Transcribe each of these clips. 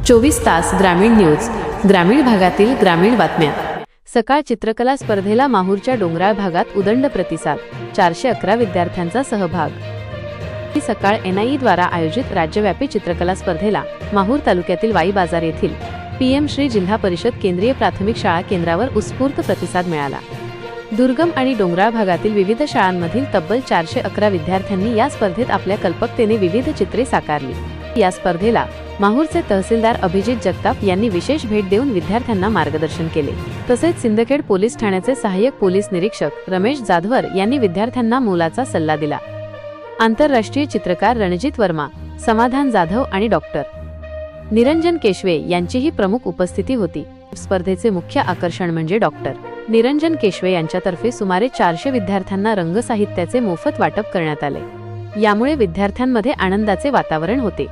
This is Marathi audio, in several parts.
24 तास ग्रामीण न्यूज, ग्रामीण भागातील ग्रामीण बातम्या। सकाळ चित्रकला स्पर्धेला माहूरच्या डोंगराळ भागात उदंड प्रतिसाद, 411 विद्यार्थ्यांचा सहभाग। ही सकाळ एनआयई द्वारा आयोजित राज्यव्यापी चित्रकला स्पर्धेला माहूर तालुक्यातील वाई बाजार येथील पीएम श्री जिल्हा परिषद केंद्रीय प्राथमिक शाळा केंद्रावर उत्स्फूर्त प्रतिसाद मिळाला। दुर्गम आणि डोंगराळ भागातील विविध शाळांमधील तब्बल 411 विद्यार्थ्यांनी या स्पर्धेत आपल्या कल्पकतेने विविध चित्रे साकारली। या स्पर्धेला माहूरचे तहसीलदार अभिजित जगताप यांनी विशेष भेट देऊन विद्यार्थ्यांना मार्गदर्शन केले। तसेच सिंदखेड पोलीस ठाण्याचे सहाय्यक पोलीस निरीक्षक रमेश जाधवर यांनी विद्यार्थ्यांना मोलाचा सल्ला दिला। आंतरराष्ट्रीय चित्रकार रणजित वर्मा, समाधान जाधव आणि डॉक्टर निरंजन केशवे यांचीही प्रमुख उपस्थिती होती। स्पर्धेचे मुख्य आकर्षण म्हणजे डॉक्टर निरंजन केशवे यांच्यातर्फे सुमारे 400 विद्यार्थ्यांना रंगसाहित्याचे मोफत वाटप करण्यात आले। यामुळे विद्यार्थ्यांमध्ये आनंदाचे वातावरण होते।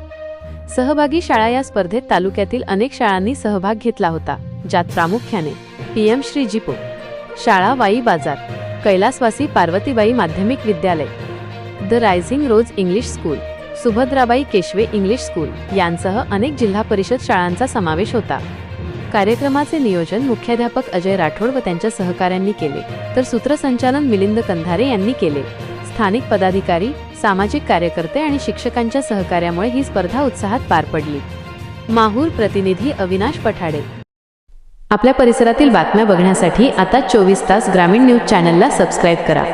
सहभागी शाळा या स्पर्धेत तालुक्यातील अनेक शाळांनी सहभाग घेतला होता, ज्यात प्रामुख्याने पीएम श्री जिपो शाळा वाई बाजार, कैलासवासी पार्वतीबाई माध्यमिक विद्यालय, the rising rose English school, Subhadrabai Keshave English school यांसह अनेक जिल्हा परिषद शाळांचा समावेश होता। कार्यक्रमाचे नियोजन मुख्याध्यापक अजय राठोड व त्यांच्या सहकाऱ्यांनी केले, तर सूत्रसंचालन मिलिंद कंधारे यांनी केले। स्थानिक पदाधिकारी, सामाजिक कार्यकर्ते आणि शिक्षकांच्या सहकार्यामुळे ही स्पर्धा उत्साहात पार पडली। माहूर प्रतिनिधी अविनाश पठाडे। आपल्या परिसरातील बातम्या बघण्यासाठी आता 24 तास ग्रामीण न्यूज चॅनलला सबस्क्राइब करा।